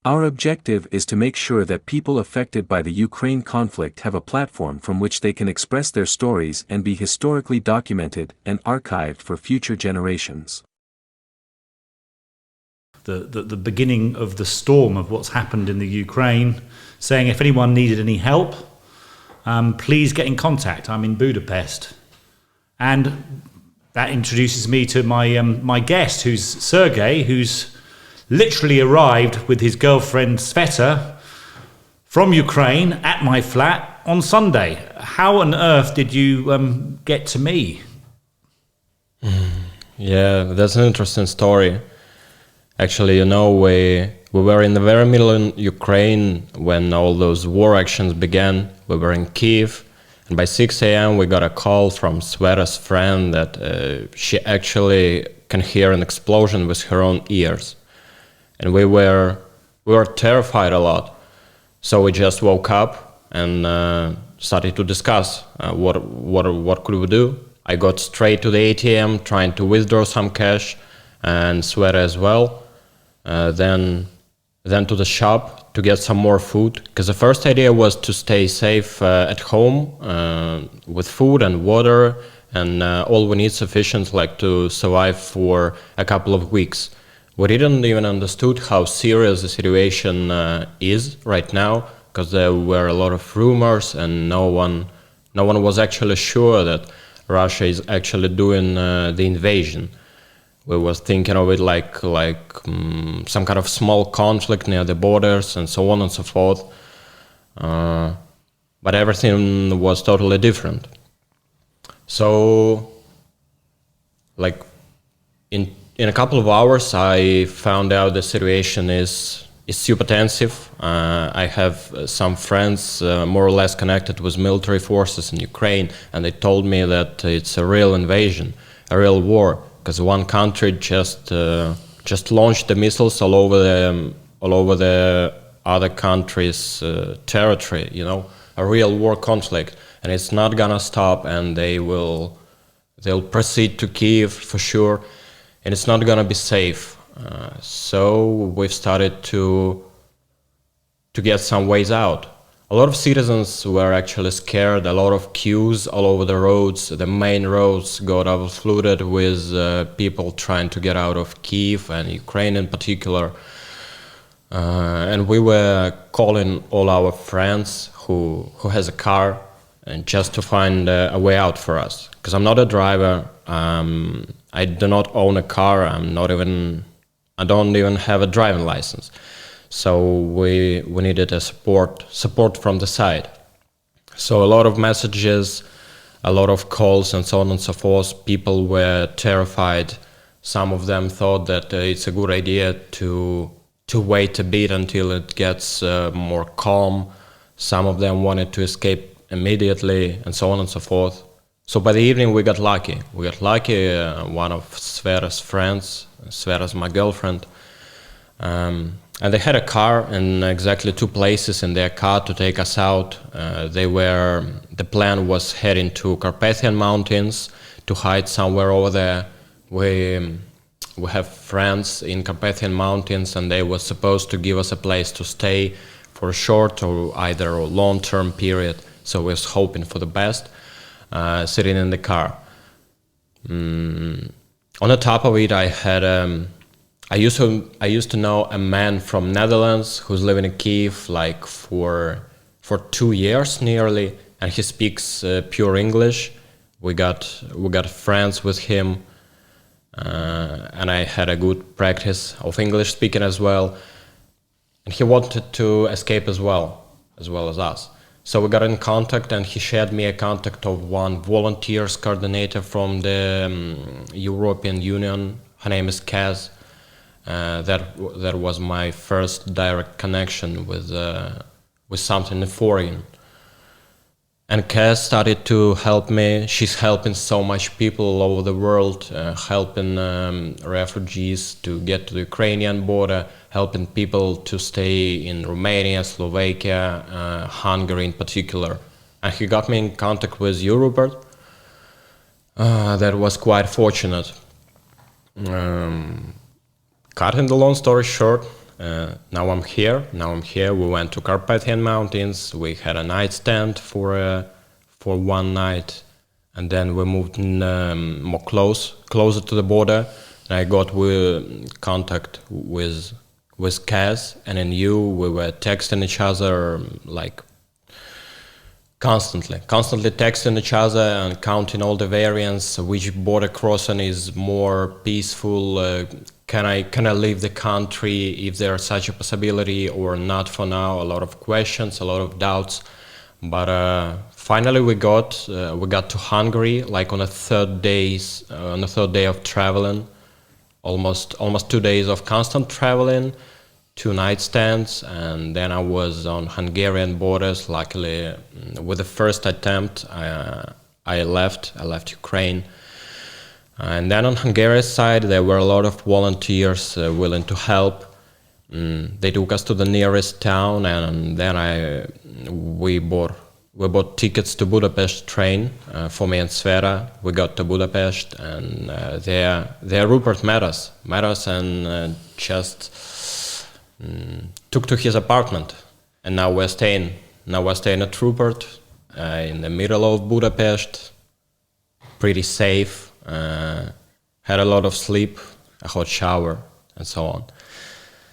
Our objective is to make sure that people affected by the Ukraine conflict have a platform from which they can express their stories and be historically documented and archived for future generations. The beginning of the storm of what's happened in the Ukraine, saying if anyone needed any help, please get in contact. I'm in Budapest. And that introduces me to my guest, who's Sergey, who's literally arrived with his girlfriend Sveta from Ukraine at my flat on Sunday. How on earth did you get to me? Yeah, that's an interesting story. Actually, we were in the very middle of Ukraine when all those war actions began. We were in Kiev, and by 6 a.m. we got a call from Sveta's friend that she actually can hear an explosion with her own ears. And we were terrified a lot. So we just woke up and started to discuss what could we do. I got straight to the ATM trying to withdraw some cash, and Sveta as well. Then to the shop to get some more food, because the first idea was to stay safe at home with food and water and all we need sufficient to survive for a couple of weeks. We didn't even understood how serious the situation is right now, because there were a lot of rumors and no one was actually sure that Russia is actually doing the invasion. We were thinking of it like some kind of small conflict near the borders and so on and so forth. But everything was totally different. So, in a couple of hours, I found out the situation is super tensive. I have some friends more or less connected with military forces in Ukraine, and they told me that it's a real invasion, a real war, because one country just launched the missiles all over the other country's territory. A real war conflict, and it's not gonna stop, and they'll proceed to Kiev for sure. And it's not gonna be safe. So we've started to get some ways out. A lot of citizens were actually scared. A lot of queues all over the roads. The main roads got overflooded with people trying to get out of Kyiv and Ukraine in particular. And we were calling all our friends who has a car, and just to find a way out for us. Because I'm not a driver. I do not own a car. I don't even have a driving license. So we needed a support from the side. So a lot of messages, a lot of calls, and so on and so forth. People were terrified. Some of them thought that it's a good idea to wait a bit until it gets more calm. Some of them wanted to escape immediately, and so on and so forth. So by the evening we got lucky. One of Sveta's friends, Sveta's my girlfriend, and they had a car and exactly 2 places in their car to take us out. The plan was heading to Carpathian Mountains to hide somewhere over there. We have friends in Carpathian Mountains, and they were supposed to give us a place to stay for a short or either a long-term period. So we was hoping for the best. Sitting in the car. On the top of it, I used to know a man from Netherlands who's living in Kyiv for 2 years nearly, and he speaks pure English. We got friends with him, and I had a good practice of English speaking as well. And he wanted to escape as well as us. So we got in contact, and he shared me a contact of one volunteers coordinator from the European Union. Her name is Kaz. That was my first direct connection with something foreign. And Kaz started to help me. She's helping so much people all over the world, helping refugees to get to the Ukrainian border, helping people to stay in Romania, Slovakia, Hungary in particular. And he got me in contact with you, Rupert. That was quite fortunate. Cutting the long story short, now I'm here. We went to Carpathian Mountains. We had a night stand for 1 night, and then we moved in, more closer to the border. And I got contact with Kaz, and then we were texting each other like constantly texting each other and counting all the variants, which border crossing is more peaceful, can I leave the country if there's such a possibility or not for now. A lot of questions, a lot of doubts, but finally we got to Hungary like on the third day of traveling, almost 2 days of constant traveling, 2 night stands, and then I was on Hungarian borders. Luckily, with the first attempt, I left Ukraine. And then on Hungary's side, there were a lot of volunteers willing to help. They took us to the nearest town, and then we bought tickets to Budapest train for me and Sveta. We got to Budapest, and there Rupert met us and just took to his apartment, and now we're staying at Rupert in the middle of Budapest, pretty safe, had a lot of sleep, a hot shower, and so on.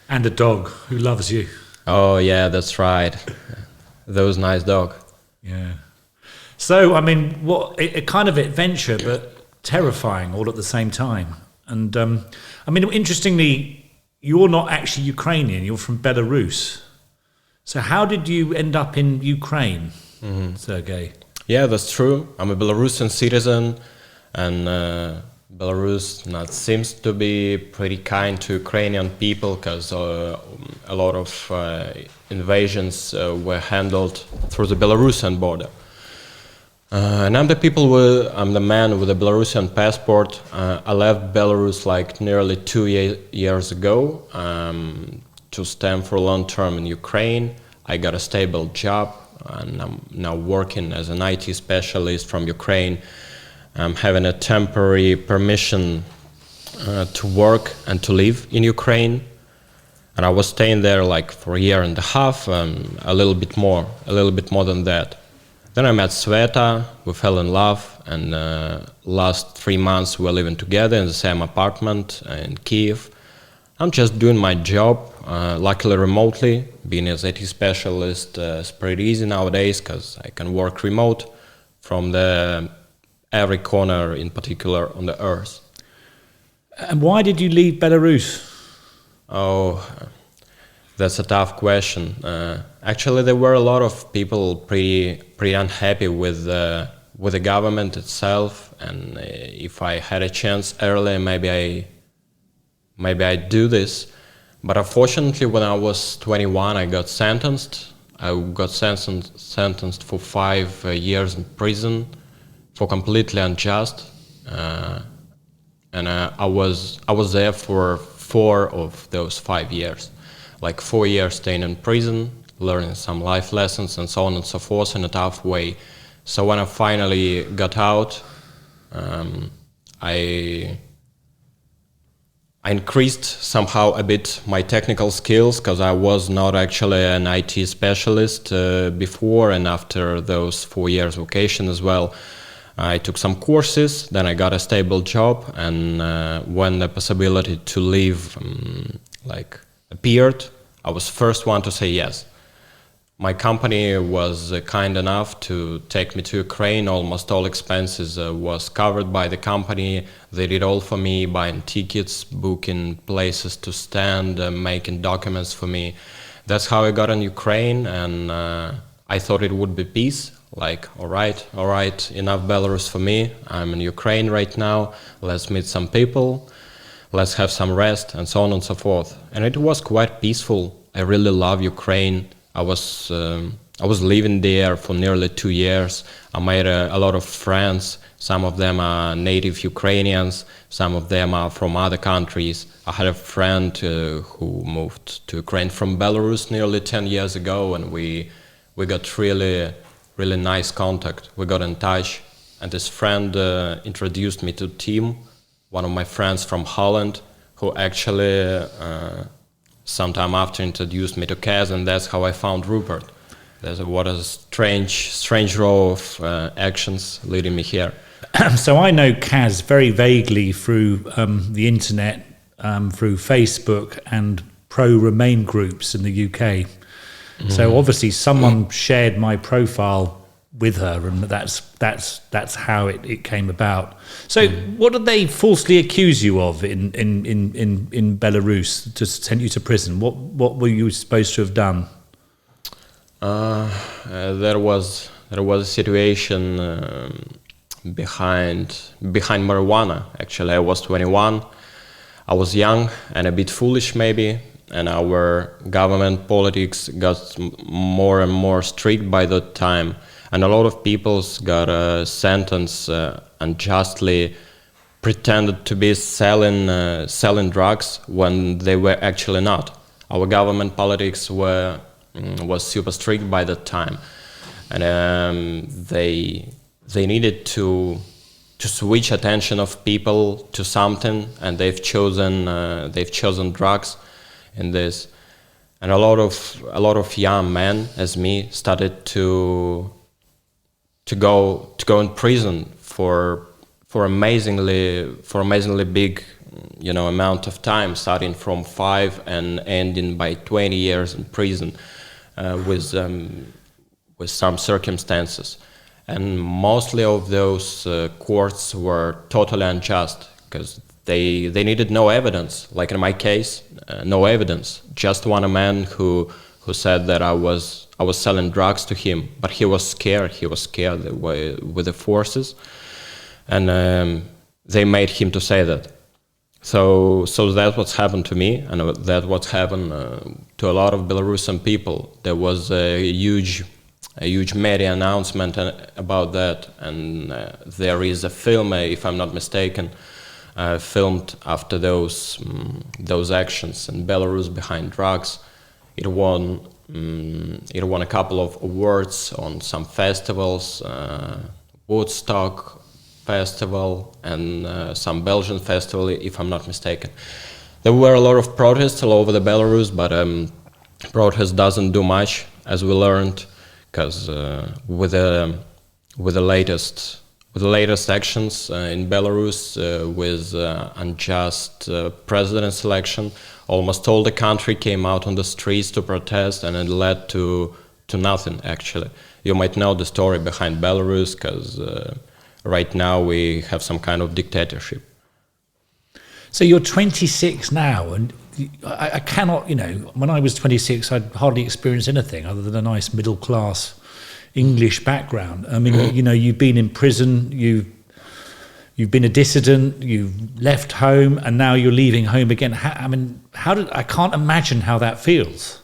And a dog who loves you. Oh yeah, that's right. Those nice dog. Yeah. So I mean, what a kind of adventure, but terrifying all at the same time. And I mean, interestingly, you're not actually Ukrainian, you're from Belarus. So how did you end up in Ukraine, Sergey? Yeah, that's true. I'm a Belarusian citizen, and Belarus seems to be pretty kind to Ukrainian people, because a lot of invasions were handled through the Belarusian border. And I'm the man with a Belarusian passport. I left Belarus like nearly 2 years ago to stand for long term in Ukraine. I got a stable job, and I'm now working as an IT specialist from Ukraine. I'm having a temporary permission to work and to live in Ukraine. And I was staying there like for a year and a half, a little bit more than that. Then I met Sveta, we fell in love, and last 3 months we were living together in the same apartment in Kiev. I'm just doing my job, luckily remotely. Being an IT specialist is pretty easy nowadays, because I can work remote from every corner, in particular on the earth. And why did you leave Belarus? Oh, that's a tough question. Actually, there were a lot of people pretty unhappy with the government itself, and if I had a chance earlier, maybe I'd do this. But unfortunately, when I was 21, I got sentenced. I got sentenced for 5 years in prison for completely unjust, and I was there for 4 of those 5 years. Like 4 years staying in prison, learning some life lessons and so on and so forth in a tough way. So when I finally got out, I increased somehow a bit my technical skills, because I was not actually an IT specialist before, and after those 4 years vacation as well, I took some courses, then I got a stable job, and when the possibility to leave appeared, I was first one to say yes. My company was kind enough to take me to Ukraine. Almost all expenses was covered by the company. They did all for me, buying tickets, booking places to stand, making documents for me. That's how I got in Ukraine, and I thought it would be peace. Like, all right, enough Belarus for me. I'm in Ukraine right now. Let's meet some people. Let's have some rest, and so on and so forth. And it was quite peaceful. I really love Ukraine. I was living there for nearly 2 years. I made a lot of friends. Some of them are native Ukrainians. Some of them are from other countries. I had a friend who moved to Ukraine from Belarus nearly 10 years ago, and we got really nice contact. We got in touch, and this friend introduced me to Tim, one of my friends from Holland, who actually sometime after introduced me to Kaz, and that's how I found Rupert. What a strange row of actions leading me here. So I know Kaz very vaguely through the internet, through Facebook and pro-Remain groups in the UK. So obviously someone shared my profile with her, and that's how it came about. So what did they falsely accuse you of in Belarus to send you to prison? What were you supposed to have done? There was a situation behind marijuana. Actually, I was 21. I was young and a bit foolish, maybe. And our government politics got more and more strict by that time, and a lot of people got a sentence unjustly, pretended to be selling drugs when they were actually not. Our government politics was super strict by that time, and they needed to switch attention of people to something, and they've chosen drugs in this, and a lot of young men as me started to go in prison for amazingly big, amount of time, starting from 5 and ending by 20 years in prison, with some circumstances, and mostly of those courts were totally unjust because they needed no evidence. Like in my case, no evidence. Just one man who said that I was selling drugs to him, but he was scared. He was scared with the forces, and they made him to say that. So that's what's happened to me, and that's what's happened to a lot of Belarusian people. There was a huge media announcement about that, and there is a film, if I'm not mistaken, filmed after those actions in Belarus behind drugs. It won a couple of awards on some festivals, Woodstock Festival and some Belgian festival, if I'm not mistaken. There were a lot of protests all over the Belarus, but protest doesn't do much, as we learned, because with the latest actions in Belarus, with unjust president selection, almost all the country came out on the streets to protest, and it led to nothing, actually. You might know the story behind Belarus, because right now we have some kind of dictatorship. So you're 26 now, and I cannot, when I was 26, I'd hardly experienced anything other than a nice middle-class English background. I mean, you've been in prison, you've been a dissident, you've left home, and now you're leaving home again. I can't imagine how that feels.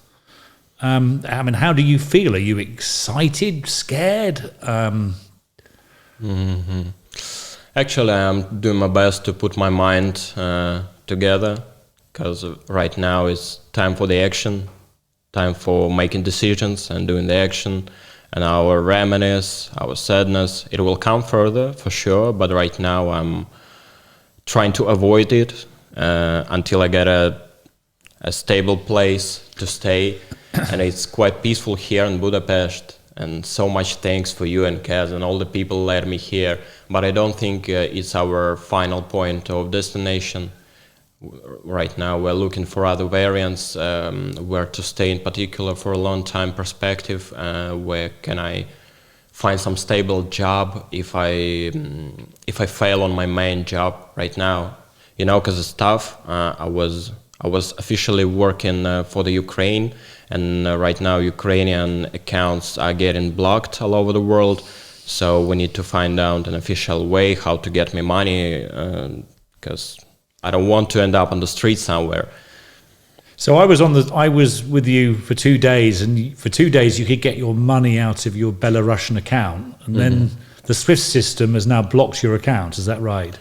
How do you feel? Are you excited, scared? Actually, I'm doing my best to put my mind together, because right now it's time for the action, time for making decisions and doing the action. And our reminiscence, our sadness, it will come further for sure, but right now I'm trying to avoid it until I get a stable place to stay. And it's quite peaceful here in Budapest, and so much thanks for you and Kaz and all the people led me here. But I don't think it's our final point of destination. Right now we're looking for other variants, where to stay in particular for a long time perspective, where can I find some stable job if I fail on my main job right now, because it's tough. I was officially working for the Ukraine, and right now Ukrainian accounts are getting blocked all over the world, so we need to find out an official way how to get me money, because I don't want to end up on the street somewhere. So I was with you for 2 days, and for 2 days you could get your money out of your Belarusian account, and then the SWIFT system has now blocked your account. Is that right?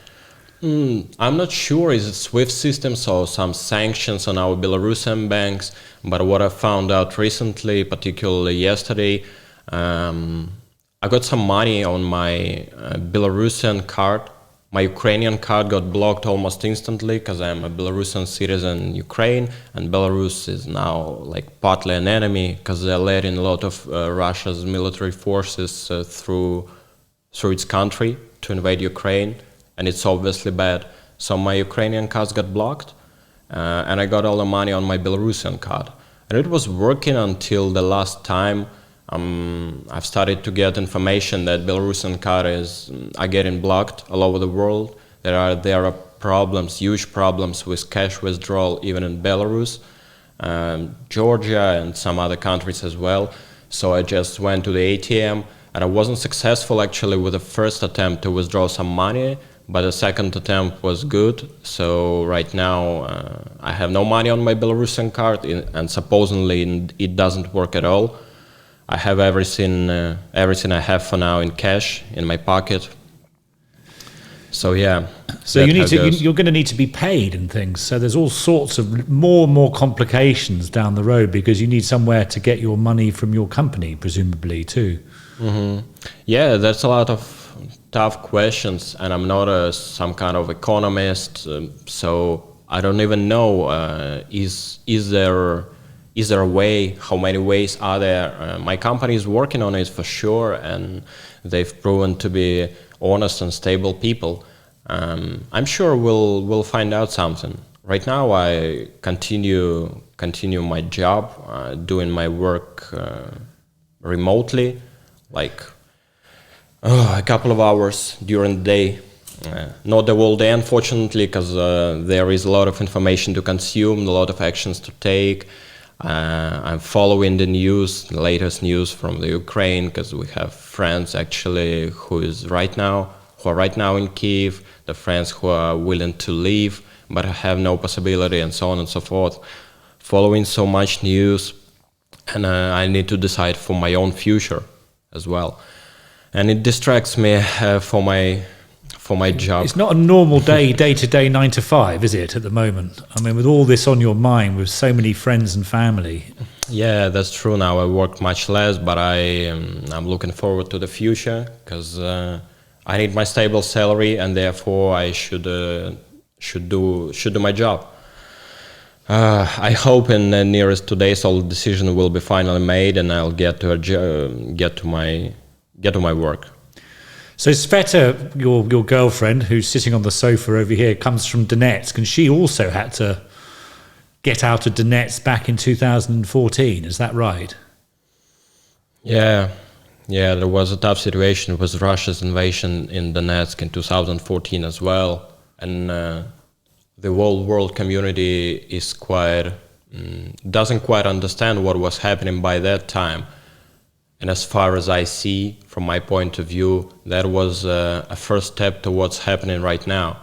I'm not sure is it SWIFT systems or some sanctions on our Belarusian banks, but what I found out recently, particularly yesterday, I got some money on my Belarusian card, My Ukrainian card got blocked almost instantly because I'm a Belarusian citizen in Ukraine, and Belarus is now like partly an enemy because they're letting a lot of Russia's military forces through its country to invade Ukraine, and it's obviously bad. So my Ukrainian cards got blocked, and I got all the money on my Belarusian card. And it was working until the last time I've started to get information that Belarusian cards are getting blocked all over the world. There are problems, huge problems with cash withdrawal even in Belarus, Georgia and some other countries as well. So I just went to the ATM, and I wasn't successful actually with the first attempt to withdraw some money, but the second attempt was good. So right now I have no money on my Belarusian card, and supposedly it doesn't work at all. I have everything I have for now in cash in my pocket. So yeah. So you're going to need to be paid and things. So there's all sorts of more and more complications down the road because you need somewhere to get your money from your company, presumably too. Mm-hmm. Yeah, that's a lot of tough questions, and I'm not some kind of economist, so I don't even know. Is there a way? How many ways are there? My company is working on it for sure, and they've proven to be honest and stable people. I'm sure we'll find out something. Right now, I continue my job, doing my work remotely, like a couple of hours during the day. Not the whole day, unfortunately, because there is a lot of information to consume, a lot of actions to take. I'm following the news, the latest news from the Ukraine, because we have friends actually who are right now in Kiev, the friends who are willing to leave but have no possibility, and so on and so forth. Following so much news, and I need to decide for my own future as well, and it distracts me for my job. It's not a normal day-to-day 9 to 5, is it, at the moment? I mean, with all this on your mind, with so many friends and family. Yeah, that's true. Now I work much less, but I'm looking forward to the future because I need my stable salary, and therefore I should do my job. I hope in the nearest 2 days all the decision will be finally made, and I'll get to my work. So Sveta, your girlfriend, who's sitting on the sofa over here, comes from Donetsk, and she also had to get out of Donetsk back in 2014. Is that right? Yeah, there was a tough situation with Russia's invasion in Donetsk in 2014 as well, and the whole world community is doesn't quite understand what was happening by that time. And as far as I see, from my point of view, that was a first step to what's happening right now,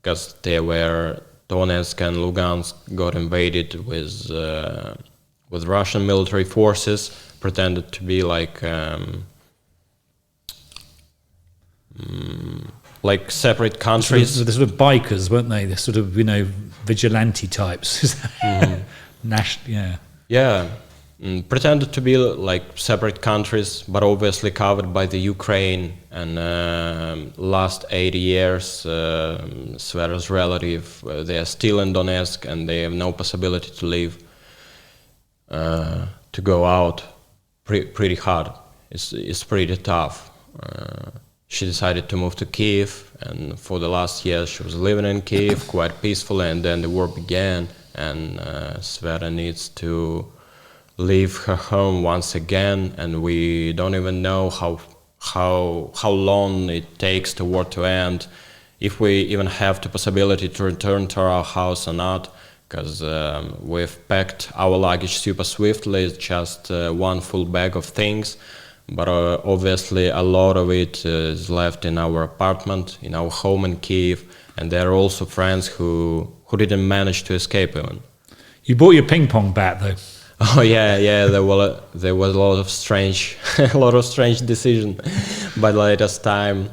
because there were Donetsk and Lugansk got invaded with Russian military forces, pretended to be like separate countries. They're sort of bikers, weren't they? They're sort of vigilante types. Mm-hmm. Yeah. Pretended to be like separate countries, but obviously covered by the Ukraine. And last 80 years, Sveta's relative, they are still in Donetsk, and they have no possibility to leave, to go out. Pretty hard. It's pretty tough. She decided to move to Kiev, and for the last year she was living in Kiev quite peacefully, and then the war began, and Sveta needs to leave her home once again, and we don't even know how long it takes the war to end, if we even have the possibility to return to our house or not, because we've packed our luggage super swiftly. It's just one full bag of things, but obviously a lot of it is left in our apartment, in our home in Kyiv, and there are also friends who didn't manage to escape even. You bought your ping pong bat though. Oh yeah. There was a lot of strange decision, but latest time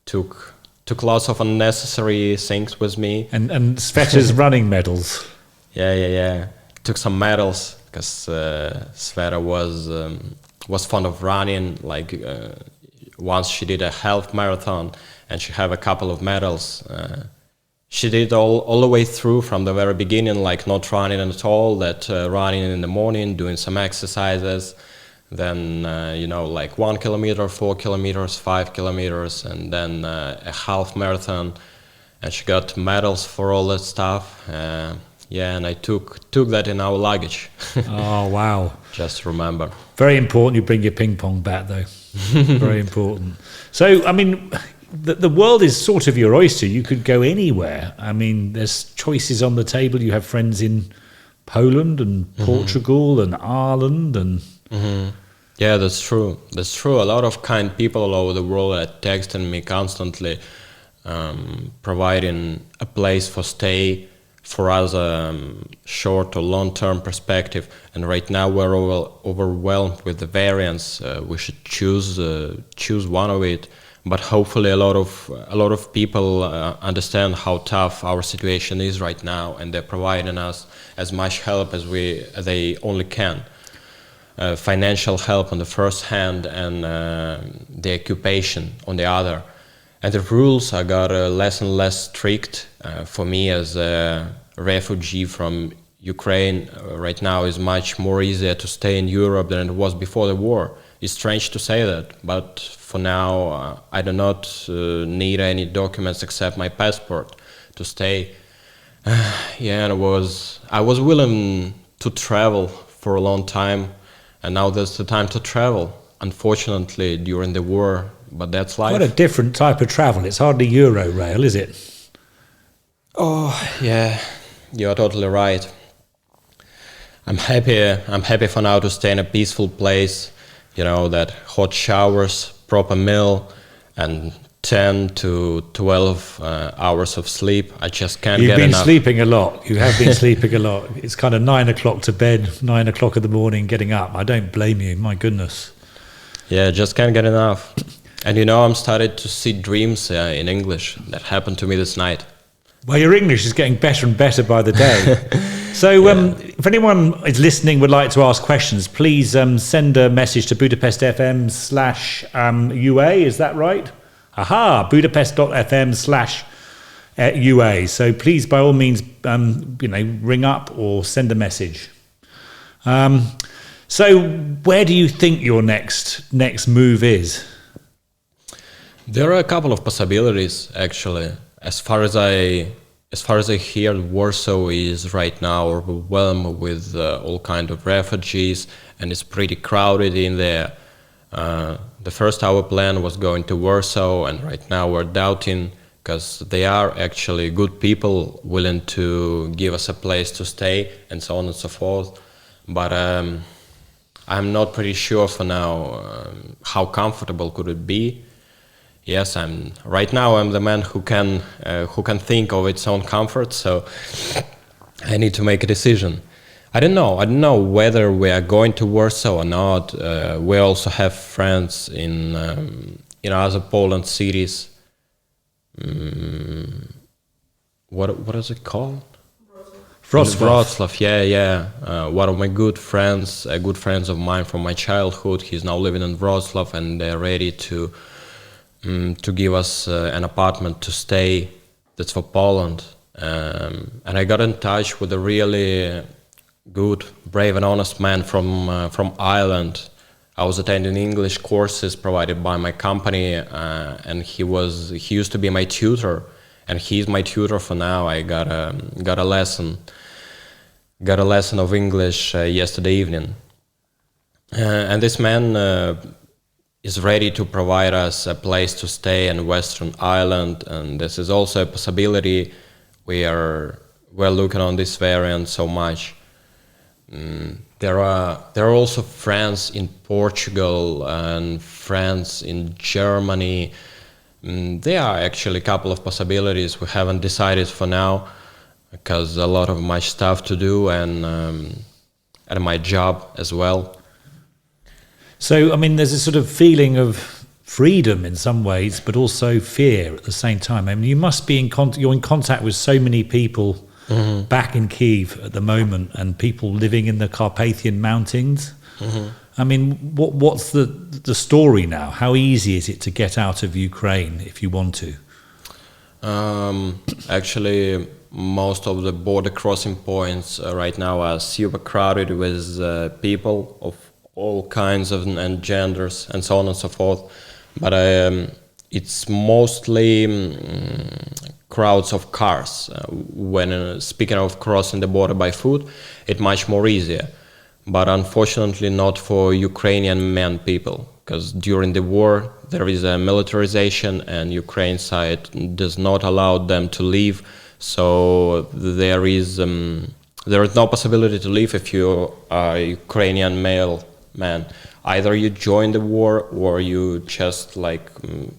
took lots of unnecessary things with me. And Sveta's running medals. Yeah. Took some medals because Sveta was fond of running. Like once she did a half marathon, and she have a couple of medals. She did all the way through from the very beginning, like not running at all, that running in the morning, doing some exercises, then, like 1 kilometer, 4 kilometers, 5 kilometers, and then a half marathon. And she got medals for all that stuff. And I took that in our luggage. Oh, wow. Just remember. Very important you bring your ping pong bat, though. Very important. So, I mean, the world is sort of your oyster. You could go anywhere. I mean, there's choices on the table. You have friends in Poland and Portugal and Ireland and... Yeah, that's true. That's true. A lot of kind people all over the world are texting me constantly, providing a place for stay for us, short or long-term perspective. And right now we're overwhelmed with the variants. We should choose one of it. But hopefully a lot of people understand how tough our situation is right now, and they're providing us as much help as they only can. Financial help on the first hand, and the occupation on the other. And the rules are got less and less strict. For me as a refugee from Ukraine, right now is much more easier to stay in Europe than it was before the war. It's strange to say that, but for now I do not need any documents except my passport to stay. And I was willing to travel for a long time, and now there's the time to travel. Unfortunately, during the war, but that's life. What a different type of travel. It's hardly Euro-rail, is it? Oh, yeah, you're totally right. I'm happy for now to stay in a peaceful place, that hot showers, proper meal, and 10 to 12 hours of sleep. I just can't get enough. You've been sleeping a lot. You have been sleeping a lot. It's kind of 9 o'clock to bed, 9 o'clock in the morning getting up. I don't blame you, my goodness. Yeah, just can't get enough. And I'm started to see dreams in English that happened to me this night. Well, your English is getting better and better by the day. So if anyone is listening would like to ask questions, please send a message to Budapest FM/UA, is that right? Aha, budapest.fm/UA. So please, by all means, ring up or send a message. So where do you think your next move is? There are a couple of possibilities, actually. As far as I hear, Warsaw is right now overwhelmed with all kind of refugees, and it's pretty crowded in there. The first our plan was going to Warsaw, and right now we're doubting, because they are actually good people willing to give us a place to stay and so on and so forth. But I'm not pretty sure for now how comfortable could it be. Yes, right now I'm the man who can think of its own comfort, so I need to make a decision. I don't know whether we are going to Warsaw or not. We also have friends in other Poland cities. What is it called? Wrocław. Yeah. One of my good friends of mine from my childhood, he's now living in Wrocław, and they're ready to give us an apartment to stay. That's for Poland. And I got in touch with a really good, brave and honest man from Ireland. I was attending English courses provided by my company, and he used to be my tutor, and he's my tutor for now. I got a lesson of English yesterday evening, and this man is ready to provide us a place to stay in Western Ireland, and this is also a possibility. We're looking on this variant so much. There are also friends in Portugal and friends in Germany. There are actually a couple of possibilities. We haven't decided for now because a lot of my stuff to do and my job as well. So, I mean, there's a sort of feeling of freedom in some ways, but also fear at the same time. I mean, you must be you're in contact with so many people back in Kyiv at the moment, and people living in the Carpathian Mountains. I mean, what's the story now? How easy is it to get out of Ukraine if you want to? Actually, most of the border crossing points right now are super crowded with people of all kinds of and genders and so on and so forth. But it's mostly crowds of cars. When speaking of crossing the border by foot, it's much more easier. But unfortunately not for Ukrainian men people, because during the war there is a militarization and Ukraine side does not allow them to leave. So there is no possibility to leave if you are a Ukrainian male man. Either you join the war or you just like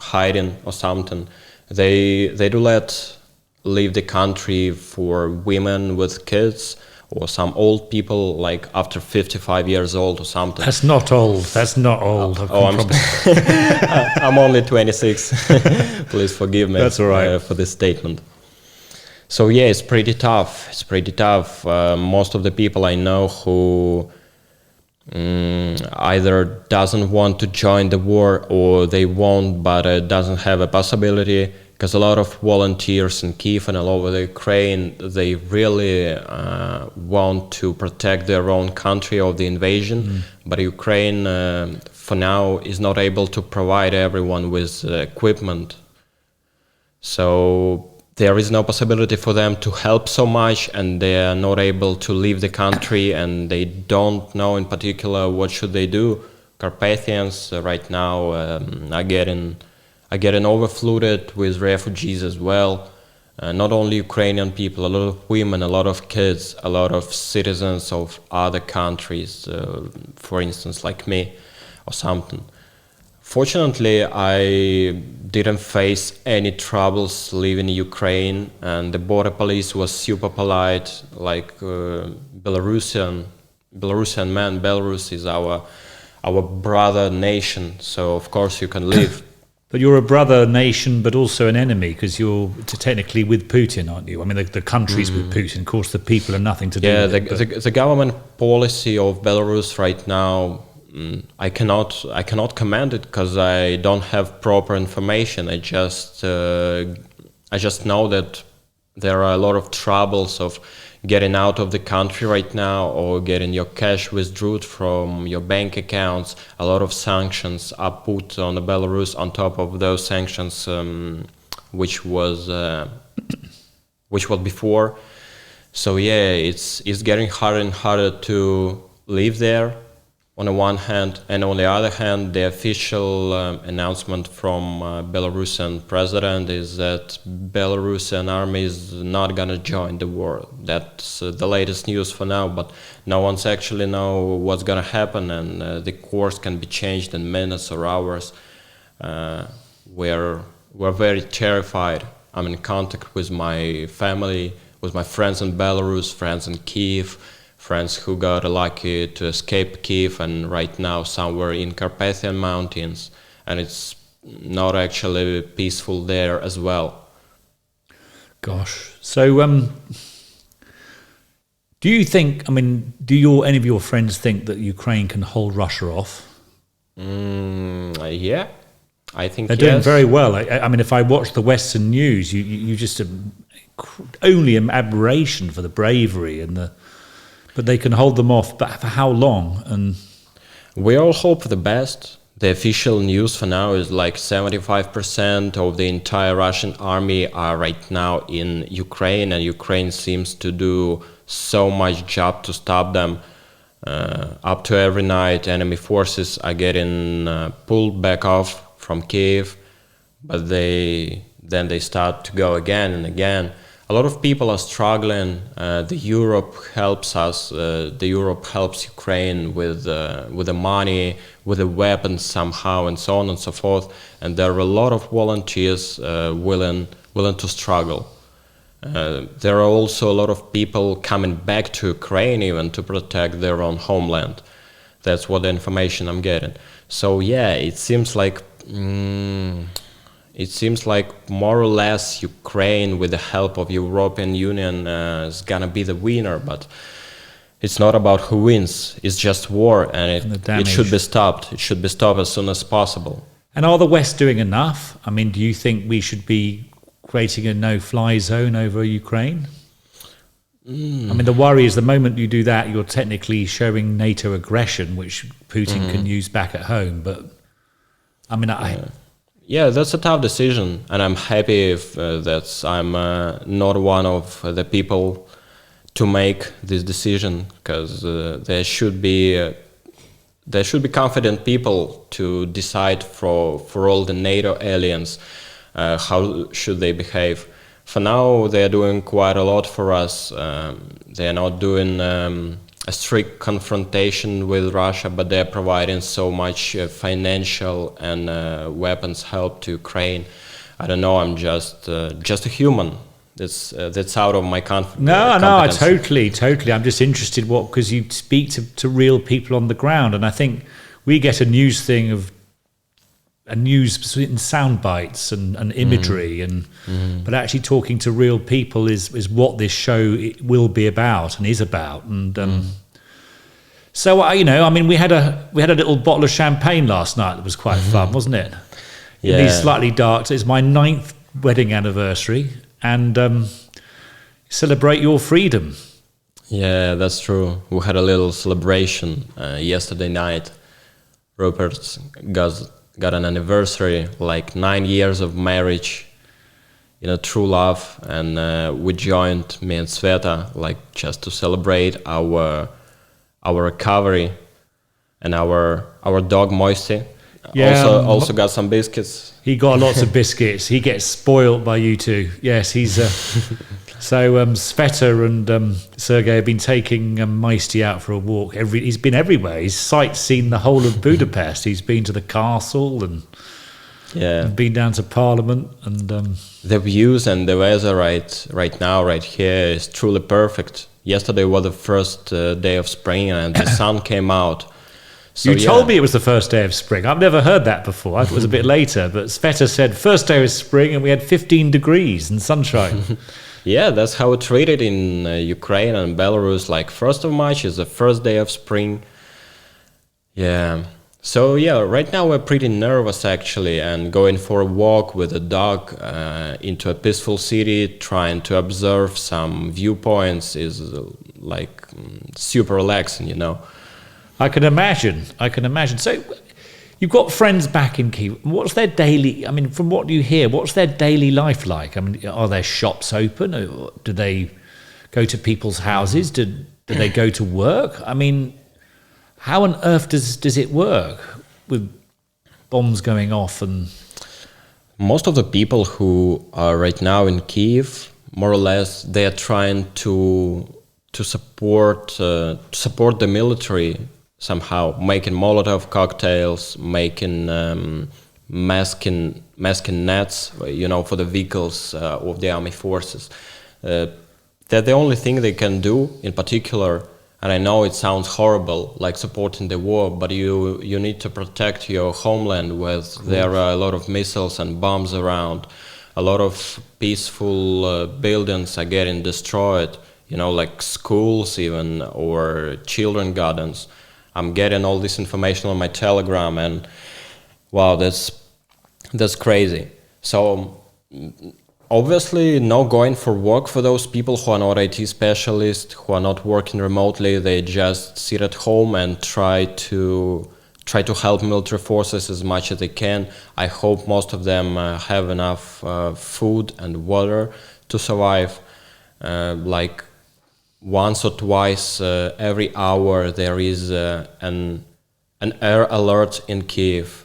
hiding or something. They do let leave the country for women with kids or some old people like after 55 years old or something. That's not old. That's not old. I'm only 26. Please forgive me. That's all right. For this statement. So yeah, it's pretty tough. It's pretty tough. Most of the people I know who either doesn't want to join the war or they won't, but doesn't have a possibility. Because a lot of volunteers in Kiev and all over the Ukraine, they really want to protect their own country of the invasion. But Ukraine, for now, is not able to provide everyone with equipment. So there is no possibility for them to help so much, and they are not able to leave the country, and they don't know in particular what should they do. Carpathians right now are getting overflooded with refugees as well. Not only Ukrainian people, a lot of women, a lot of kids, a lot of citizens of other countries, for instance, like me or something. Fortunately, I didn't face any troubles leaving Ukraine, and the border police was super polite, like Belarussian man. Belarus is our brother nation, so of course you can live. But you're a brother nation, but also an enemy, because you're technically with Putin, aren't you? I mean, the country's with Putin. Of course, the people are nothing to do with it. Yeah, the government policy of Belarus right now, I cannot comment it because I don't have proper information. I just know that there are a lot of troubles of getting out of the country right now or getting your cash withdrawn from your bank accounts. A lot of sanctions are put on the Belarus on top of those sanctions which was before. So yeah, it's getting harder and harder to live there on the one hand, and on the other hand, the official announcement from Belarusian president is that Belarusian army is not gonna join the war. That's the latest news for now, but no one's actually know what's gonna happen, and the course can be changed in minutes or hours. We're very terrified. I'm in contact with my family, with my friends in Belarus, friends in Kiev, friends who got lucky to escape Kiev and right now somewhere in Carpathian Mountains, and it's not actually peaceful there as well. Gosh. So, do you think, do any of your friends think that Ukraine can hold Russia off? Yeah, I think they're doing very well. I mean, if I watch the Western news, you just only an admiration for the bravery and but they can hold them off. But for how long? And we all hope for the best. The official news for now is like 75% of the entire Russian army are right now in Ukraine, and Ukraine seems to do so much job to stop them. Up to every night, enemy forces are getting pulled back off from Kiev, but then they start to go again and again. A lot of people are struggling. The Europe helps us. The Europe helps Ukraine with the money, with the weapons somehow, and so on and so forth. And there are a lot of volunteers willing to struggle. There are also a lot of people coming back to Ukraine even to protect their own homeland. That's what the information I'm getting. So yeah, it seems like more or less Ukraine, with the help of European Union, is gonna be the winner. But It's not about who wins. It's just war, and it should be stopped. It should be stopped as soon as possible. And are the West doing enough? I mean, do you think we should be creating a no-fly zone over Ukraine? I mean, the worry is the moment you do that, you're technically showing NATO aggression, which Putin can use back at home. But, I mean, Yeah, that's a tough decision, and I'm happy that I'm not one of the people to make this decision, because there should be confident people to decide for all the NATO aliens how should they behave. For now, they are doing quite a lot for us. They are not doing a strict confrontation with Russia, but they are providing so much financial and weapons help to Ukraine. I don't know. I'm just a human. That's out of my competence. No, I totally. I'm just interested because you speak to real people on the ground, and I think we get a news in sound bites and imagery, but actually talking to real people is what this show will be about and is about. And so I mean, we had a little bottle of champagne last night that was quite fun, wasn't it? Yeah. In these slightly dark. It's my 9th wedding anniversary. And celebrate your freedom. Yeah, that's true. We had a little celebration yesterday night. Rupert got an anniversary, like 9 years of marriage, true love, and we joined, me and Sveta, like just to celebrate our recovery, and our dog Moisty. Yeah, also got some biscuits. He got lots of biscuits. He gets spoiled by you two. Yes, he's... So Sveta and Sergey have been taking Moisty out for a walk. He's been everywhere. He's sightseen the whole of Budapest. He's been to the castle and been down to Parliament. And the views and the weather right now, right here, is truly perfect. Yesterday was the first day of spring, and the sun came out. So, you told me it was the first day of spring. I've never heard that before. I thought it was a bit later. But Sveta said first day of spring and we had 15 degrees and sunshine. Yeah, that's how it's treated in Ukraine and Belarus. Like 1st of March is the first day of spring. Yeah. So yeah, right now we're pretty nervous actually, and going for a walk with a dog into a peaceful city, trying to observe some viewpoints is like super relaxing, I can imagine. So you've got friends back in Kyiv. What's their daily, I mean, from what you hear, what's their daily life like? I mean, are their shops open? Or do they go to people's houses? Do they go to work? I mean, how on earth does it work with bombs going off? And most of the people who are right now in Kyiv, more or less, they are trying to support the military somehow, making Molotov cocktails, making masking nets, for the vehicles of the army forces. They're the only thing they can do in particular. And I know it sounds horrible, like supporting the war, but you need to protect your homeland there are a lot of missiles and bombs around. A lot of peaceful buildings are getting destroyed, like schools even, or children gardens. I'm getting all this information on my Telegram, and wow, that's crazy. So obviously no going for work for those people who are not IT specialists, who are not working remotely. They just sit at home and try to help military forces as much as they can. I hope most of them have enough food and water to survive. Like once or twice every hour there is an air alert in Kiev.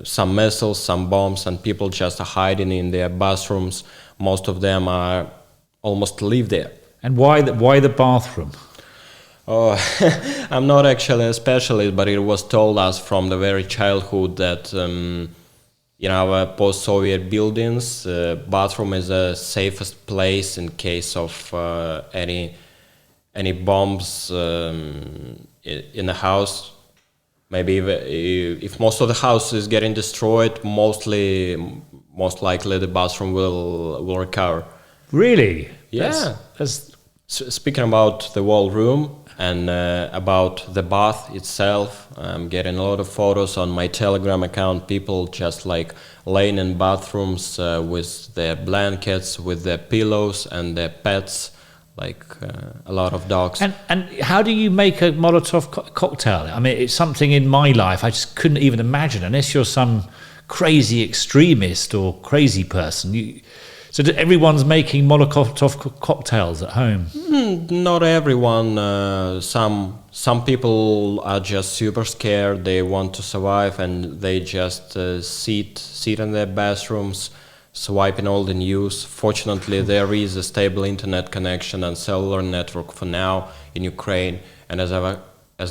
Some missiles, some bombs, and people just are hiding in their bathrooms. Most of them are almost live there. And why the bathroom? Oh, I'm not actually a specialist, but it was told us from the very childhood that in our post-Soviet buildings, bathroom is the safest place in case of any bombs in the house. Maybe if most of the house is getting destroyed, most likely the bathroom will recover. Really? Yeah. Speaking about the wall room, And about the bath itself, I'm getting a lot of photos on my Telegram account. People just like laying in bathrooms with their blankets, with their pillows and their pets, like a lot of dogs. And how do you make a Molotov cocktail? I mean, it's something in my life I just couldn't even imagine, unless you're some crazy extremist or crazy person. So everyone's making Molotov cocktails at home? Not everyone. Some people are just super scared. They want to survive, and they just sit in their bathrooms, swiping all the news. Fortunately, there is a stable internet connection and cellular network for now in Ukraine. And as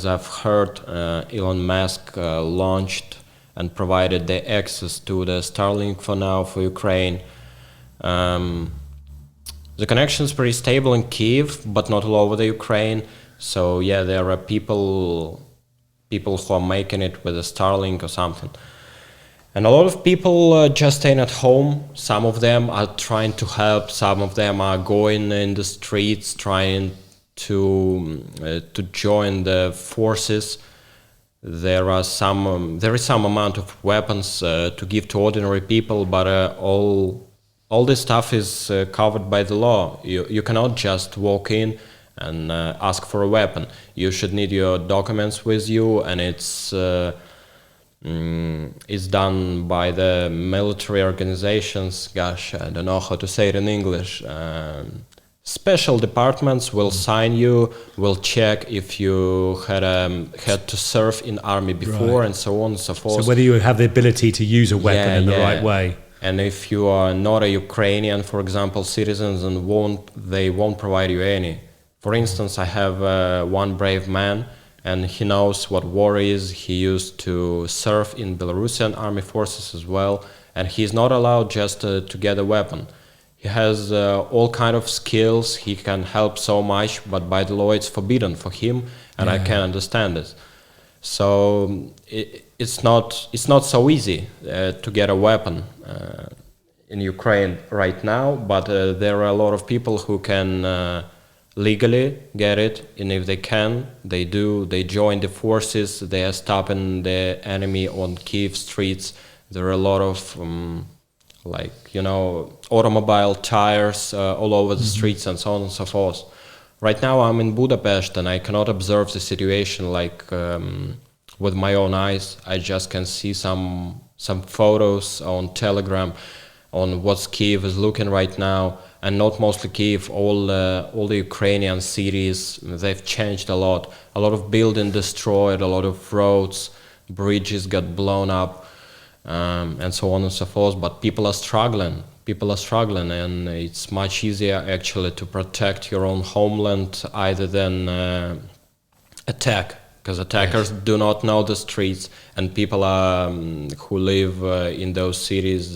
I've heard, Elon Musk launched and provided the access to the Starlink for now for Ukraine. The connection is pretty stable in Kiev, but not all over the Ukraine. So yeah, there are people who are making it with a Starlink or something. And a lot of people just staying at home. Some of them are trying to help. Some of them are going in the streets, trying to join the forces. There is some amount of weapons to give to ordinary people, but all this stuff is covered by the law. You cannot just walk in and ask for a weapon. You should need your documents with you, and it's done by the military organizations. Gosh, I don't know how to say it in English. Special departments will sign you, will check if you had to serve in army before, and so on and so forth. So whether you have the ability to use a weapon in the right way. And if you are not a Ukrainian, for example, citizens, and they won't provide you any. For instance, I have one brave man, and he knows what war is. He used to serve in Belarussian army forces as well, and he's not allowed just to get a weapon. He has all kind of skills. He can help so much, but by the law it's forbidden for him, and I can understand it. So it's not so easy to get a weapon in Ukraine right now, but there are a lot of people who can legally get it, and if they can, they do. They join the forces. They are stopping the enemy on Kiev streets. There are a lot of automobile tires all over the streets and so on and so forth. Right now I'm in Budapest, and I cannot observe the situation with my own eyes. I just can see some photos on Telegram on what Kiev is looking right now, and not mostly Kiev, all the Ukrainian cities. They've changed a lot. A lot of buildings destroyed, a lot of roads, bridges got blown up, and so on and so forth. But people are struggling. And it's much easier actually to protect your own homeland either than attack, because attackers do not know the streets, and people who live in those cities,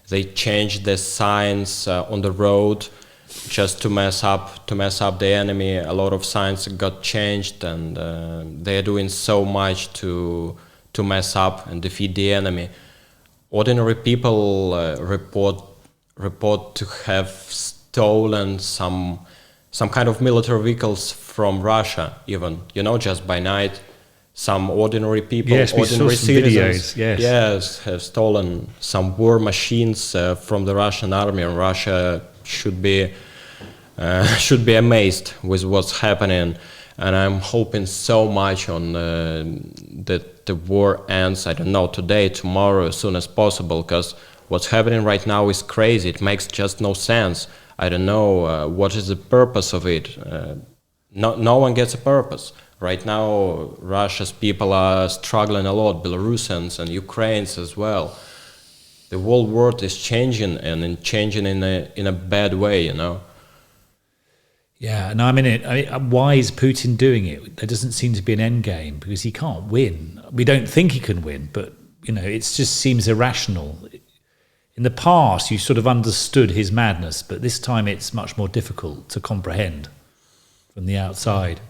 they change the signs on the road just to mess up the enemy. A lot of signs got changed, and they are doing so much to mess up and defeat the enemy. Ordinary people report to have stolen some kind of military vehicles from Russia, even, just by night. Some ordinary people, ordinary citizens, videos, have stolen some war machines from the Russian army, and Russia should be amazed with what's happening. And I'm hoping so much on that the war ends, I don't know, today, tomorrow, as soon as possible, because what's happening right now is crazy. It makes just no sense. I don't know what is the purpose of it. No one gets a purpose. Right now, Russia's people are struggling a lot, Belarusians and Ukrainians as well. The whole world is changing, and changing in a bad way, Yeah, no, I mean, why is Putin doing it? There doesn't seem to be an end game, because he can't win. We don't think he can win, but it just seems irrational. In the past, you sort of understood his madness, but this time it's much more difficult to comprehend from the outside.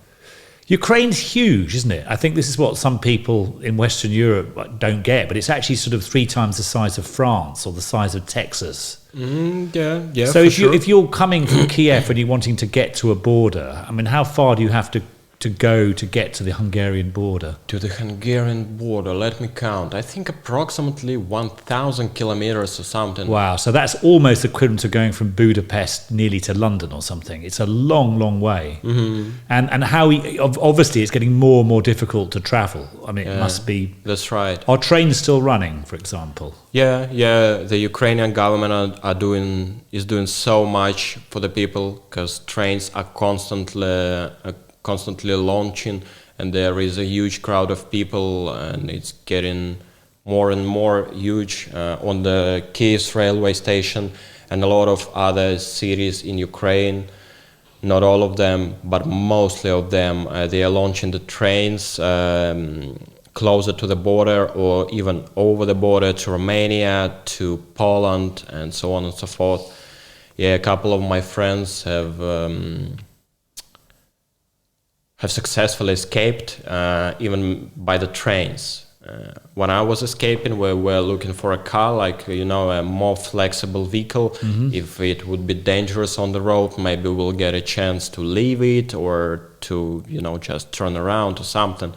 Ukraine's huge, isn't it? I think this is what some people in Western Europe don't get, but it's actually sort of 3 times the size of France or the size of Texas. Yeah. So if you're coming from Kiev and you're wanting to get to a border, I mean, how far do you have to to go to get to the Hungarian border? To the Hungarian border, let me count. I think approximately 1,000 kilometers or something. Wow, so that's almost equivalent to going from Budapest nearly to London or something. It's a long, long way. Mm-hmm. And how obviously it's getting more and more difficult to travel. I mean, it must be. That's right. Are trains still running, for example? Yeah. The Ukrainian government is doing so much for the people, because trains are constantly launching, and there is a huge crowd of people, and it's getting more and more huge on the Kyiv railway station and a lot of other cities in Ukraine. Not all of them, but mostly of them, they are launching the trains closer to the border or even over the border to Romania, to Poland, and so on and so forth. Yeah, a couple of my friends have successfully escaped even by the trains. When I was escaping, we were looking for a car, like, a more flexible vehicle. Mm-hmm. If it would be dangerous on the road, maybe we'll get a chance to leave it or to, just turn around or something.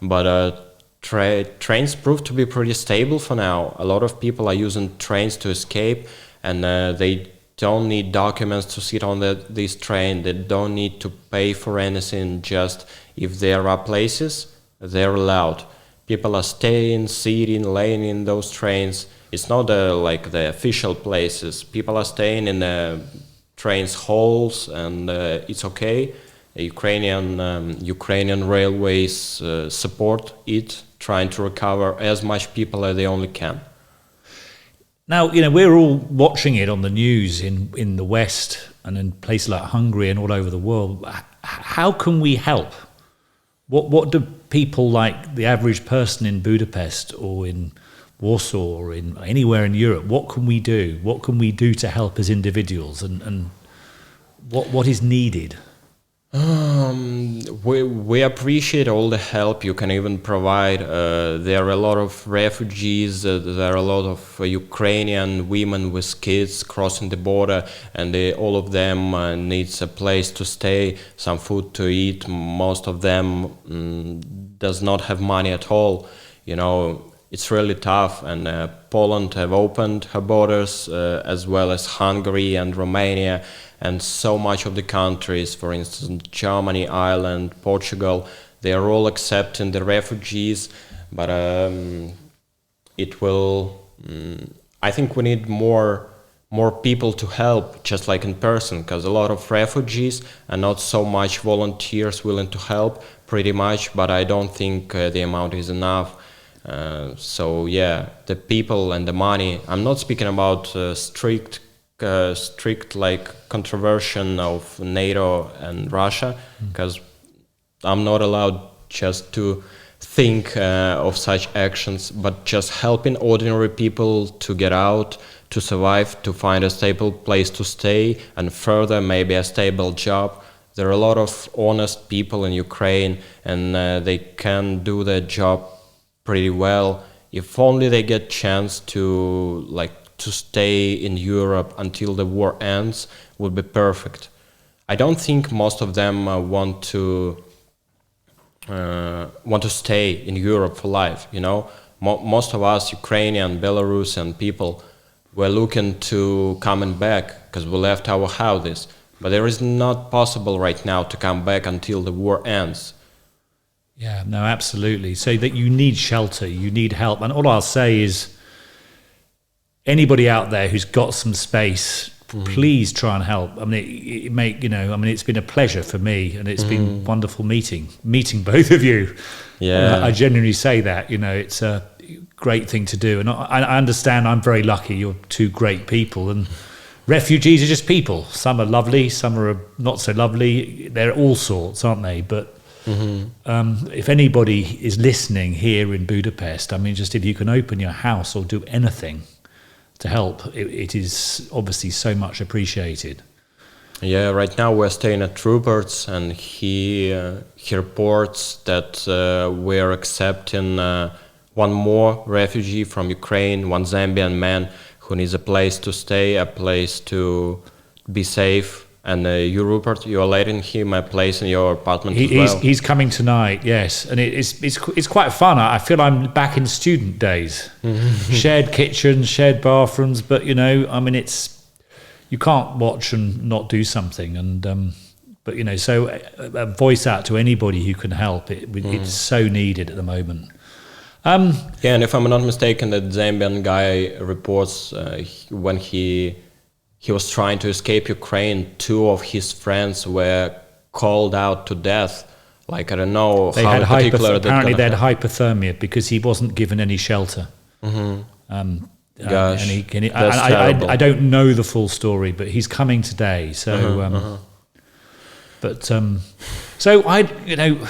But trains prove to be pretty stable for now. A lot of people are using trains to escape, and they don't need documents to sit on this train. They don't need to pay for anything. Just if there are places, they're allowed. People are staying, sitting, laying in those trains. It's not like the official places. People are staying in the trains halls, and it's okay. The Ukrainian railways support it, trying to recover as much people as they only can. Now, we're all watching it on the news in the West and in places like Hungary and all over the world. How can we help? What do people like the average person in Budapest or in Warsaw or in anywhere in Europe, what can we do? What can we do to help as individuals, and what is needed? We appreciate all the help you can even provide. There are a lot of refugees, there are a lot of Ukrainian women with kids crossing the border, and all of them needs a place to stay, some food to eat. Most of them does not have money at all. It's really tough, and Poland have opened her borders, as well as Hungary and Romania, and so much of the countries, for instance, Germany, Ireland, Portugal, they are all accepting the refugees, but it will. I think we need more people to help, just like in person, because a lot of refugees and not so much volunteers willing to help, pretty much, but I don't think the amount is enough. So yeah, the people and the money. I'm not speaking about strict like controversy of NATO and Russia, because I'm not allowed just to think of such actions, but just helping ordinary people to get out, to survive, to find a stable place to stay, and further maybe a stable job. There are a lot of honest people in Ukraine, and they can do their job pretty well if only they get chance to stay in Europe until the war ends. Would be perfect. I don't think most of them want to stay in Europe for life. Most of us Ukrainian, Belarusian people were looking to coming back because we left our houses, but there is not possible right now to come back until the war ends. Yeah, no, absolutely. So that you need shelter, you need help, and all I'll say is, anybody out there who's got some space, please try and help. I mean, it's been a pleasure for me, and it's been wonderful meeting both of you. Yeah, I genuinely say that. It's a great thing to do, and I understand. I'm very lucky. You're two great people, and refugees are just people. Some are lovely, some are not so lovely. They're all sorts, aren't they? But if anybody is listening here in Budapest, I mean, just if you can open your house or do anything to help, it is obviously so much appreciated. Yeah, right now we're staying at Rupert's, and he reports that we're accepting one more refugee from Ukraine, one Zambian man who needs a place to stay, a place to be safe, And you, Rupert, you are letting him a place in your apartment as well? He's coming tonight, yes. And it's quite fun. I feel I'm back in student days. Shared kitchens, shared bathrooms, but, you know, I mean, you can't watch and not do something. And but, you know, so a voice out to anybody who can help. It's so needed at the moment. Yeah, and if I'm not mistaken, that Zambian guy reports when he was trying to escape Ukraine, 2 of his friends were called out to death. Like, I don't know they how had particular apparently they had hypothermia because he wasn't given any shelter. Gosh, I don't know the full story, but he's coming today. So, you know,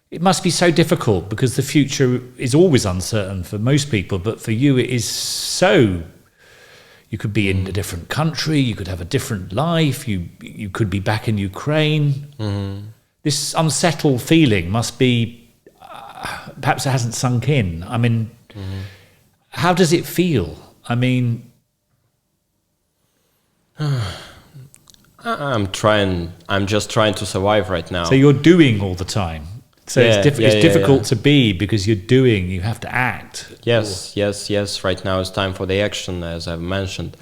it must be so difficult because the future is always uncertain for most people, but for you, it is so. You could be in a different country. You could have a different life. You could be back in Ukraine. This unsettled feeling must be. Perhaps it hasn't sunk in. I mean, how does it feel? I mean, I'm just trying to survive right now. So you're doing all the time. So it's difficult to be because you're doing. You have to act. Yes. Right now it's time for the action, as I've mentioned,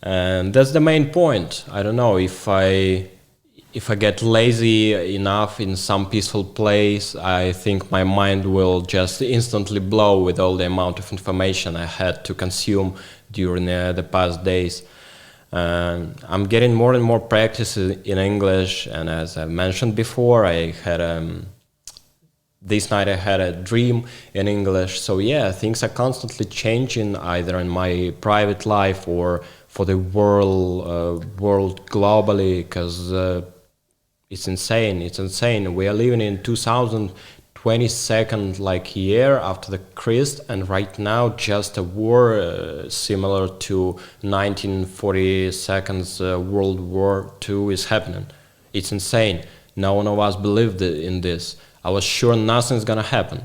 and that's the main point. I don't know if I get lazy enough in some peaceful place. I think my mind will just instantly blow with all the amount of information I had to consume during the past days. I'm getting more and more practice in English, and as I mentioned before, I had this night I had a dream in English. So yeah, things are constantly changing, either in my private life or for the world globally, because it's insane. It's insane. We are living in 2022 like year after the Christ, and right now just a war similar to 1942 World War II is happening. It's insane. No one of us believed in this. I was sure nothing's gonna happen,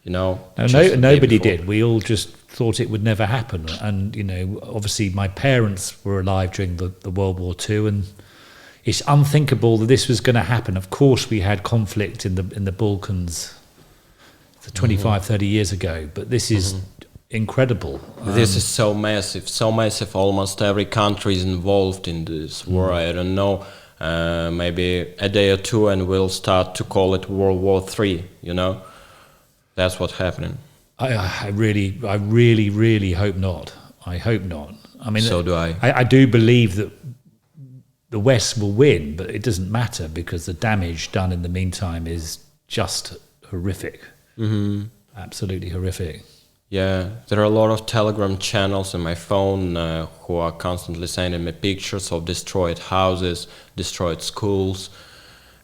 you know. Nobody did. We all just thought it would never happen. And you know, obviously, my parents were alive during the World War II, and it's unthinkable that this was going to happen. Of course, we had conflict in the Balkans 25, 30 years ago, but this is incredible. This is so massive. Almost every country is involved in this war. I don't know. Maybe a day or two and we'll start to call it World War III, you know? That's what's happening. I really hope not. I hope not. I mean, so do I. I do believe that the West will win, but it doesn't matter because the damage done in the meantime is just horrific. Absolutely horrific. Yeah, there are a lot of Telegram channels on my phone who are constantly sending me pictures of destroyed houses, destroyed schools,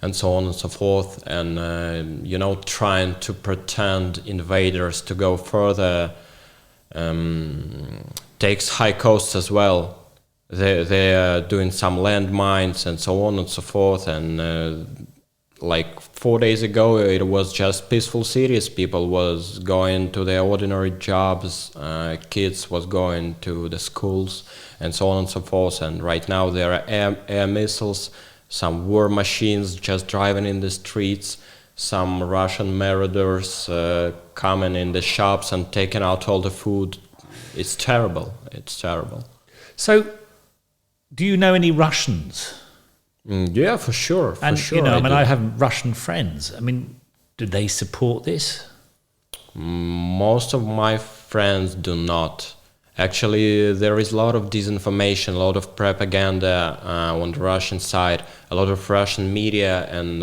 and so on and so forth. And, you know, trying to pretend invaders to go further takes high costs as well. They are doing some landmines and so on and so forth. And like 4 days ago, it was just peaceful cities. People was going to their ordinary jobs, kids was going to the schools, and so on and so forth. And right now there are air missiles, some war machines just driving in the streets, some Russian marauders coming in the shops and taking out all the food. It's terrible. It's terrible. So, do you know any Russians? Yeah, for sure. You know, I have Russian friends. I mean, do they support this? Most of my friends do not. Actually, there is a lot of disinformation, a lot of propaganda on the Russian side, a lot of Russian media and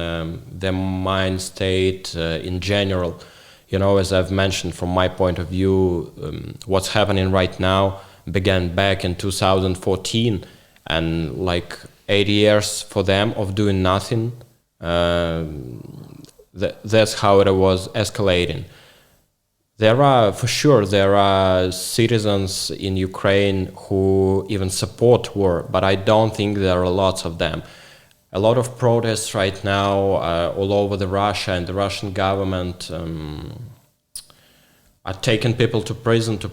their mind state in general. You know, as I've mentioned, from my point of view, what's happening right now began back in 2014, and like 8 years for them of doing nothing. That's how it was escalating. There are citizens in Ukraine who even support war, but I don't think there are lots of them. A lot of protests right now, all over Russia, and the Russian government, are taking people to prison to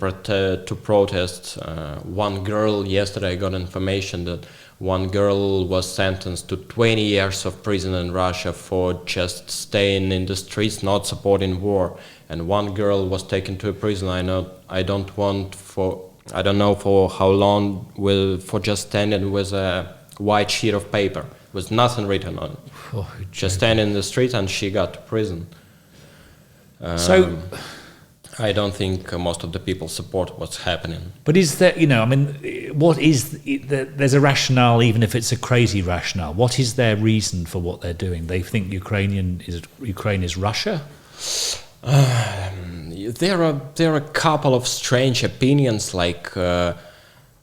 protest. One girl, yesterday I got information that one girl was sentenced to 20 years of prison in Russia for just staying in the streets, not supporting war. And one girl was taken to a prison. I don't know for how long, for just standing with a white sheet of paper with nothing written on it. Oh, just standing in the street, and she got to prison. So I don't think most of the people support what's happening. but is there, what is there's a rationale, even if it's a crazy rationale? What is their reason for what they're doing? They think Ukraine is Russia? There are a couple of strange opinions. Like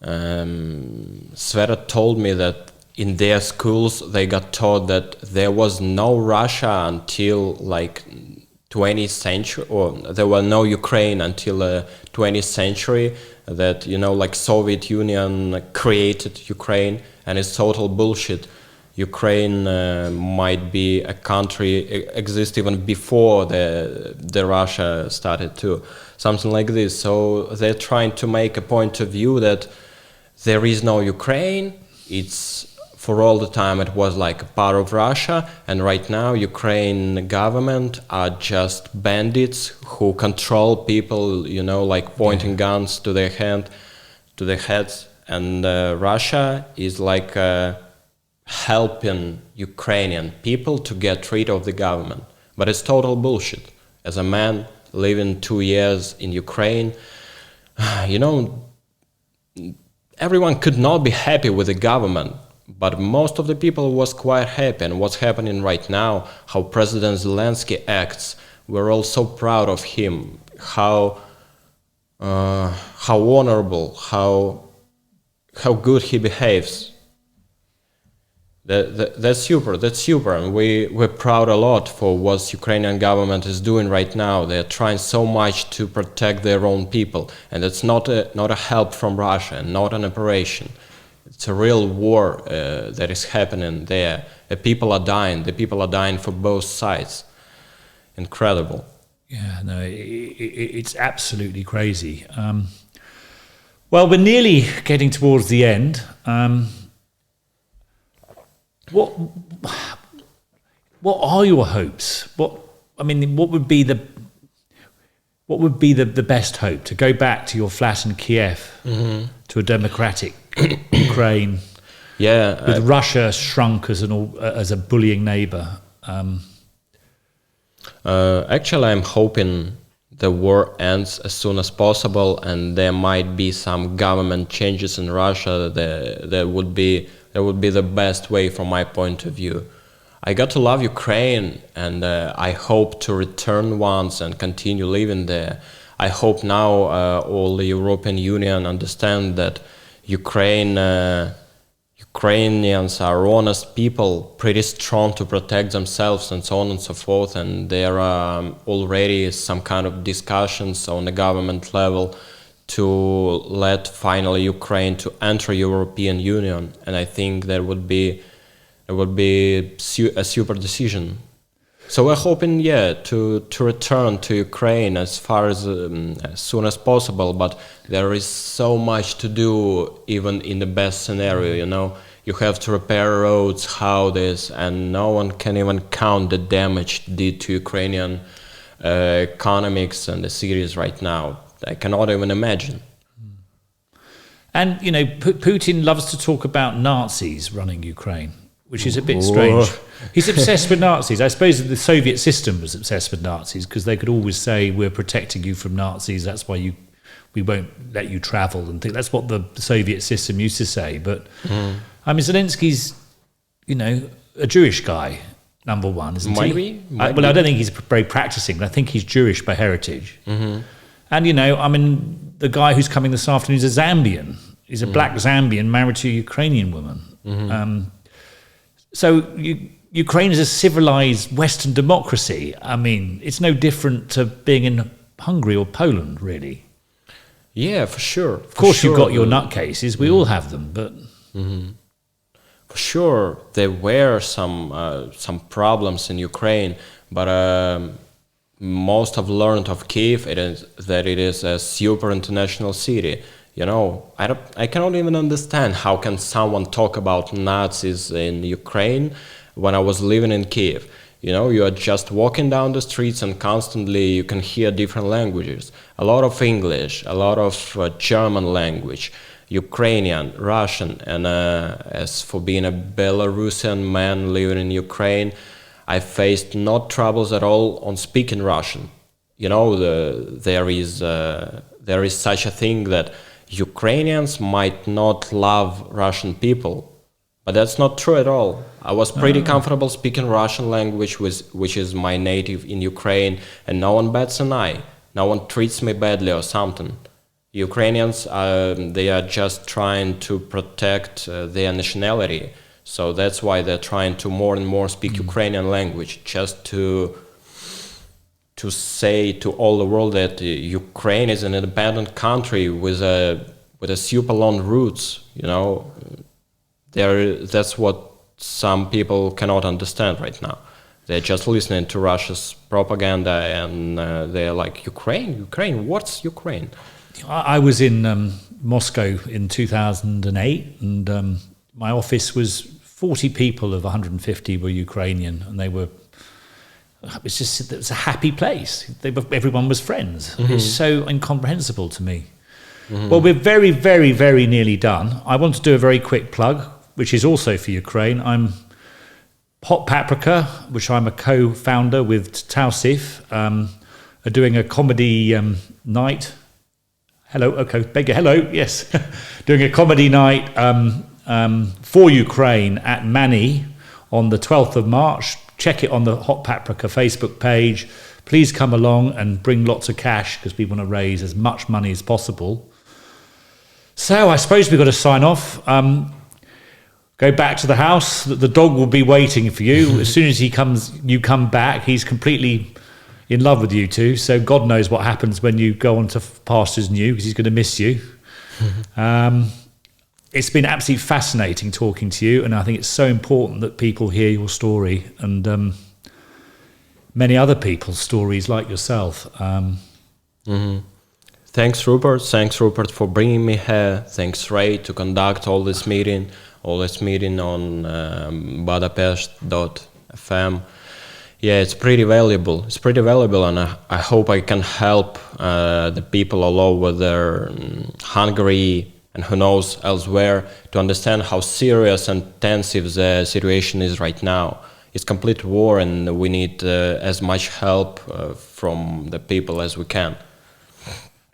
Sveta told me that in their schools they got taught that there was no Russia until like 20th century, or there were no Ukraine until 20th century. That like Soviet Union created Ukraine, and it's total bullshit. Ukraine might be a country exist even before the Russia started too, something like this. So they're trying to make a point of view that there is no Ukraine. It's for all the time it was like a part of Russia, and right now Ukraine government are just bandits who control people, like pointing guns to their heads, and Russia is like helping Ukrainian people to get rid of the government. But it's total bullshit. As a man living 2 years in Ukraine, everyone could not be happy with the government, but most of the people was quite happy. And what's happening right now, how President Zelensky acts, we're all so proud of him, how honorable, how good he behaves. That's super, and we're proud a lot for what Ukrainian government is doing right now. They're trying so much to protect their own people, and it's not a help from Russia, and not an operation. It's a real war that is happening there. The people are dying for both sides. Incredible. Yeah, no, it's absolutely crazy. Well, we're nearly getting towards the end. What are your hopes? What would be the best hope? To go back to your flat in Kiev, to a democratic Ukraine, with Russia shrunk as a bullying neighbor. Actually, I'm hoping the war ends as soon as possible, and there might be some government changes in Russia that would be the best way from my point of view. I got to love Ukraine, and I hope to return once and continue living there. I hope now all the European Union understand that Ukrainians are honest people, pretty strong to protect themselves and so on and so forth, and there are already some kind of discussions on the government level to let finally Ukraine to enter European Union, and I think that would be a super decision. So we're hoping, to return to Ukraine as soon as possible, but there is so much to do, even in the best scenario, You have to repair roads, houses, and no one can even count the damage did to Ukrainian economics and the cities right now. I cannot even imagine. And, Putin loves to talk about Nazis running Ukraine, which is a bit strange. He's obsessed with Nazis. I suppose the Soviet system was obsessed with Nazis because they could always say, we're protecting you from Nazis, that's why we won't let you travel and think. That's what the Soviet system used to say. But, Zelensky's, a Jewish guy, number one, isn't he? Might be. I don't think he's very practicing. I think he's Jewish by heritage. And, the guy who's coming this afternoon is a Zambian. He's a black Zambian married to a Ukrainian woman. So Ukraine is a civilized Western democracy. It's no different to being in Hungary or Poland, really. Yeah, for sure. Of course, you've got your nutcases. We all have them, but... For sure, there were some problems in Ukraine, but most have learned of Kiev is that it is a super international city. You know, I cannot even understand how can someone talk about Nazis in Ukraine when I was living in Kiev. You know, you are just walking down the streets and constantly you can hear different languages. A lot of English, a lot of German language, Ukrainian, Russian, and as for being a Belarusian man living in Ukraine, I faced not troubles at all on speaking Russian. You know, there is such a thing that Ukrainians might not love Russian people, but that's not true at all. I was pretty comfortable speaking Russian language, which is my native in Ukraine, and no one bats an eye. No one treats me badly or something. Ukrainians, they are just trying to protect their nationality. So that's why they're trying to more and more speak Ukrainian language, just to say to all the world that Ukraine is an independent country with a super long roots. You know, that's what some people cannot understand right now. They're just listening to Russia's propaganda, and they're like, Ukraine, what's Ukraine? I was in Moscow in 2008, and my office was 40 people of 150 were Ukrainian, and it was a happy place. Everyone was friends. It's so incomprehensible to me. Well, we're very, very, very nearly done. I want to do a very quick plug, which is also for Ukraine. I'm Hot Paprika, which I'm a co-founder with Tausif, are doing a comedy night. Hello, okay, beg your hello, yes. Doing a comedy night for Ukraine at Mani on the 12th of March. Check it on the Hot Paprika Facebook page. Please come along and bring lots of cash because we want to raise as much money as possible. So I suppose we've got to sign off. Go back to the house. The dog will be waiting for you. As soon as you come back, he's completely in love with you two. So God knows what happens when you go on to pastures new, because he's going to miss you. It's been absolutely fascinating talking to you, and I think it's so important that people hear your story and many other people's stories like yourself. Thanks, Rupert. Thanks, Rupert, for bringing me here. Thanks, Ray, to conduct all this meeting on Budapest.fm. Yeah, it's pretty valuable. And I hope I can help the people all over there, Hungary, and who knows elsewhere, to understand how serious and tensive the situation is right now. It's complete war, and we need as much help from the people as we can.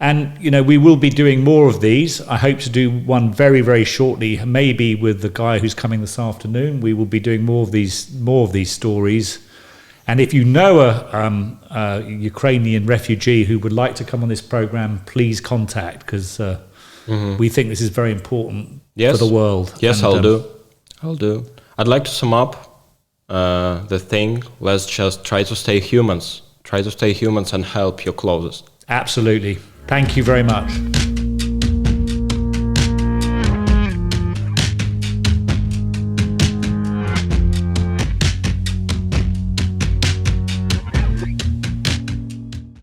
And, you know, we will be doing more of these. I hope to do one very, very shortly, maybe with the guy who's coming this afternoon. We will be doing more of these stories. And if you know a Ukrainian refugee who would like to come on this program, please contact, because we think this is very important for the world. Yes, and, I'll do. I'd like to sum up the thing. Let's just try to stay humans. Try to stay humans and help your closest. Absolutely. Thank you very much.